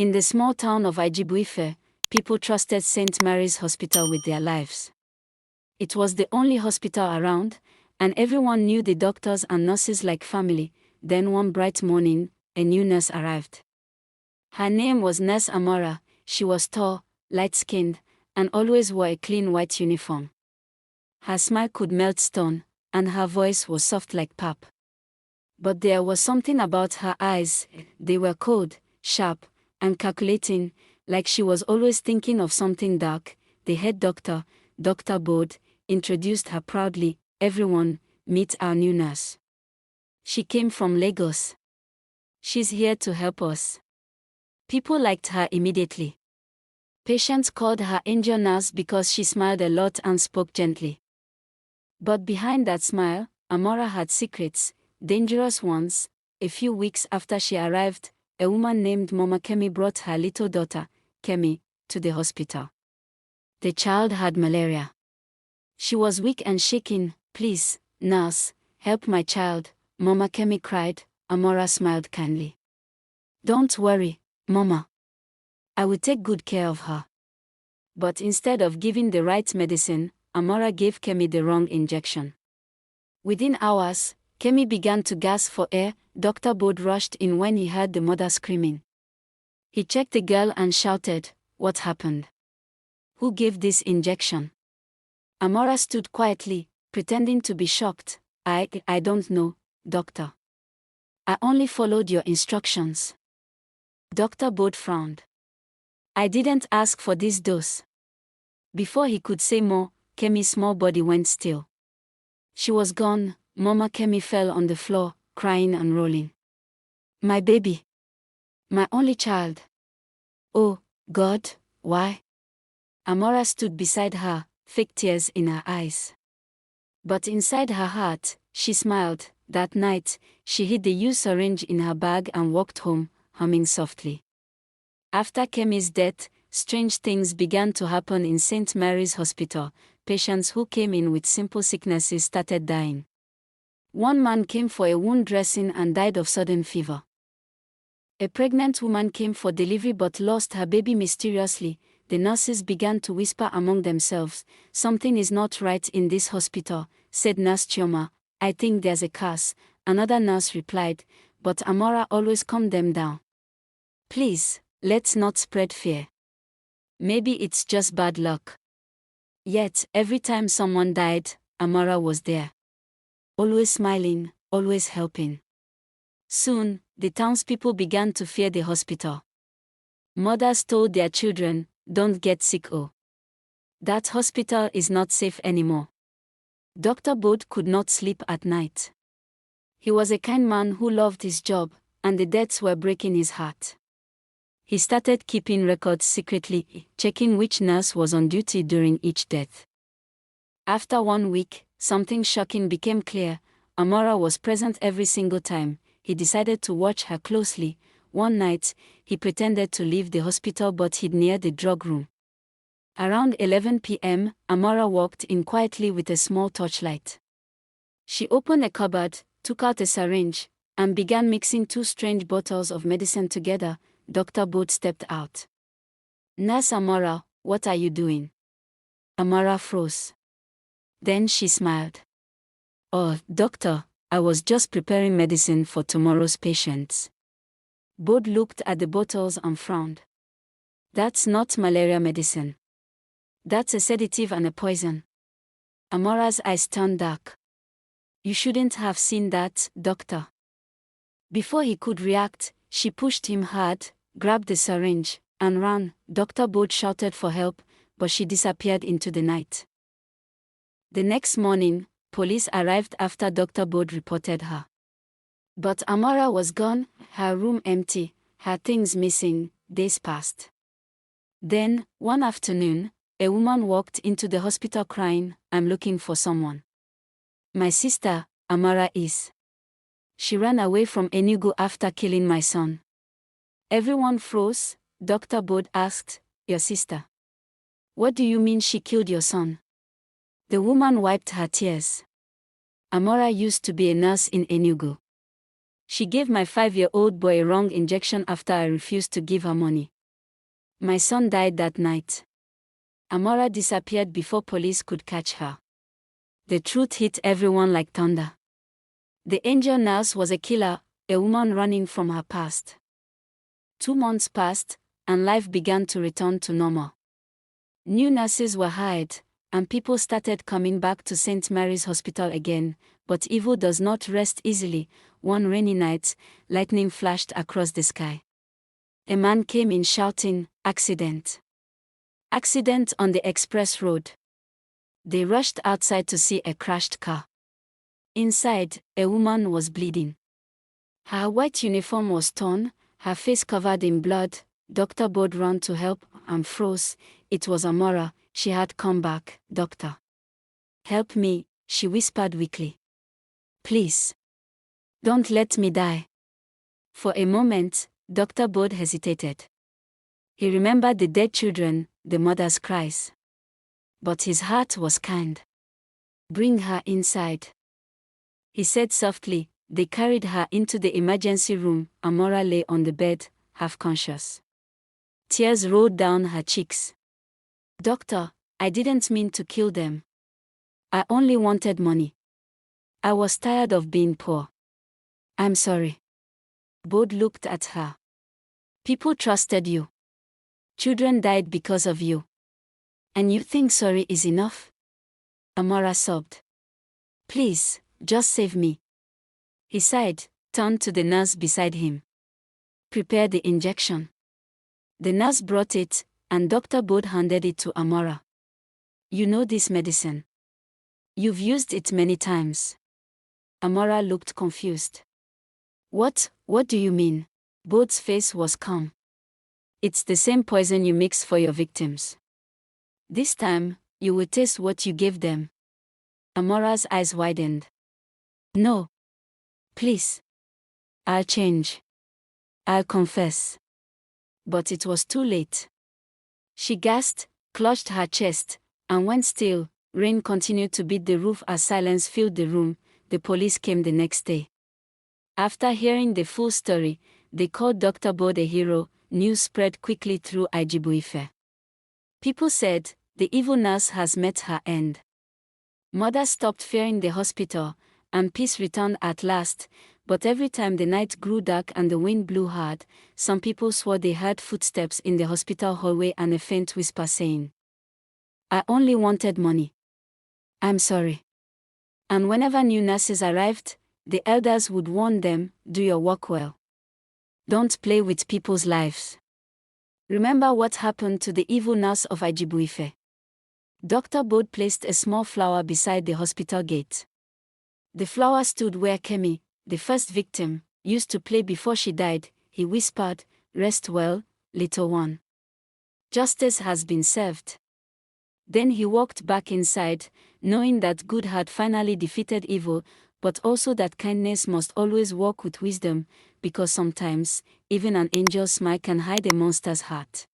In the small town of Ijibuife, people trusted St. Mary's Hospital with their lives. It was the only hospital around, and everyone knew the doctors and nurses like family. Then one bright morning, a new nurse arrived. Her name was Nurse Amora. She was tall, light-skinned, and always wore a clean white uniform. Her smile could melt stone, and her voice was soft like pap. But there was something about her eyes. They were cold, sharp, and calculating, like she was always thinking of something dark. The head doctor, Dr. Bode, introduced her proudly. Everyone, meet our new nurse. She came from Lagos. She's here to help us. People liked her immediately. Patients called her angel nurse because she smiled a lot and spoke gently. But behind that smile, Amora had secrets, dangerous ones. A few weeks after she arrived, a woman named Mama Kemi brought her little daughter, Kemi, to the hospital. The child had malaria. She was weak and shaking. Please, nurse, help my child, Mama Kemi cried. Amora smiled kindly. Don't worry, Mama. I will take good care of her. But instead of giving the right medicine, Amora gave Kemi the wrong injection. Within hours, Kemi began to gasp for air. Dr. Bode rushed in when he heard the mother screaming. He checked the girl and shouted, "What happened? Who gave this injection?" Amora stood quietly, pretending to be shocked. I don't know, doctor. I only followed your instructions. Dr. Bode frowned. I didn't ask for this dose. Before he could say more, Kemi's small body went still. She was gone. Mama Kemi fell on the floor, crying and rolling. My baby. My only child. Oh, God, why? Amora stood beside her, fake tears in her eyes. But inside her heart, she smiled. That night, she hid the used syringe in her bag and walked home, humming softly. After Kemi's death, strange things began to happen in St. Mary's Hospital. Patients who came in with simple sicknesses started dying. One man came for a wound dressing and died of sudden fever. A pregnant woman came for delivery but lost her baby mysteriously. The nurses began to whisper among themselves, "Something is not right in this hospital," said Nurse Chioma. "I think there's a curse," another nurse replied, but Amora always calmed them down. "Please, let's not spread fear. Maybe it's just bad luck." Yet, every time someone died, Amora was there. Always smiling, always helping. Soon, the townspeople began to fear the hospital. Mothers told their children, "Don't get sick, oh. That hospital is not safe anymore." Dr. Bode could not sleep at night. He was a kind man who loved his job, and the deaths were breaking his heart. He started keeping records secretly, checking which nurse was on duty during each death. After 1 week, something shocking became clear. Amora was present every single time. He decided to watch her closely. One night, he pretended to leave the hospital but hid near the drug room. Around 11 p.m., Amora walked in quietly with a small torchlight. She opened a cupboard, took out a syringe, and began mixing 2 strange bottles of medicine together. Dr. Bode stepped out. "Nurse Amora, what are you doing?" Amora froze. Then she smiled. "Oh, doctor, I was just preparing medicine for tomorrow's patients." Bode looked at the bottles and frowned. "That's not malaria medicine. That's a sedative and a poison." Amora's eyes turned dark. "You shouldn't have seen that, doctor." Before he could react, she pushed him hard, grabbed the syringe, and ran. Dr. Bode shouted for help, but she disappeared into the night. The next morning, police arrived after Dr. Bode reported her. But Amora was gone, her room empty, her things missing. Days passed. Then, one afternoon, a woman walked into the hospital crying, "I'm looking for someone. My sister, Amora is. She ran away from Enugu after killing my son." Everyone froze. Dr. Bode asked, "Your sister? What do you mean she killed your son?" The woman wiped her tears. "Amora used to be a nurse in Enugu. She gave my 5-year-old boy a wrong injection after I refused to give her money. My son died that night. Amora disappeared before police could catch her. The truth hit everyone like thunder. The angel nurse was a killer, a woman running from her past. 2 months passed, and life began to return to normal. New nurses were hired, and people started coming back to St. Mary's Hospital again, but evil does not rest easily. One rainy night, lightning flashed across the sky. A man came in shouting, "Accident! Accident on the express road." They rushed outside to see a crashed car. Inside, a woman was bleeding. Her white uniform was torn, her face covered in blood. Dr. Bod ran to help and froze. It was Amora. She had come back. "Doctor, help me," she whispered weakly. "Please, don't let me die." For a moment, Dr. Bod hesitated. He remembered the dead children, the mother's cries. But his heart was kind. "Bring her inside," he said softly. They carried her into the emergency room. Amora lay on the bed, half conscious. Tears rolled down her cheeks. "Doctor, I didn't mean to kill them. I only wanted money. I was tired of being poor. I'm sorry." Bod looked at her. "People trusted you. Children died because of you. And you think sorry is enough?" Amora sobbed. "Please, just save me." He sighed, turned to the nurse beside him. "Prepare the injection." The nurse brought it, and Dr. Bod handed it to Amora. "You know this medicine. You've used it many times." Amora looked confused. What do you mean?" Bod's face was calm. "It's the same poison you mix for your victims. This time, you will taste what you gave them." Amora's eyes widened. "No. Please. I'll change. I'll confess." But it was too late. She gasped, clutched her chest, and went still. Rain continued to beat the roof as silence filled the room. The police came the next day. After hearing the full story, they called Dr. Bod a hero. News spread quickly through Ijibuife. People said, "The evil nurse has met her end." Mothers stopped fearing the hospital, and peace returned at last. But every time the night grew dark and the wind blew hard, some people swore they heard footsteps in the hospital hallway and a faint whisper saying, "I only wanted money. I'm sorry." And whenever new nurses arrived, the elders would warn them, "Do your work well. Don't play with people's lives." Remember what happened to the evil nurse of Ijibuife. Dr. Bod placed a small flower beside the hospital gate. The flower stood where Kemi, the first victim, used to play before she died. He whispered, "Rest well, little one. Justice has been served." Then he walked back inside, knowing that good had finally defeated evil, but also that kindness must always walk with wisdom, because sometimes, even an angel's smile can hide a monster's heart.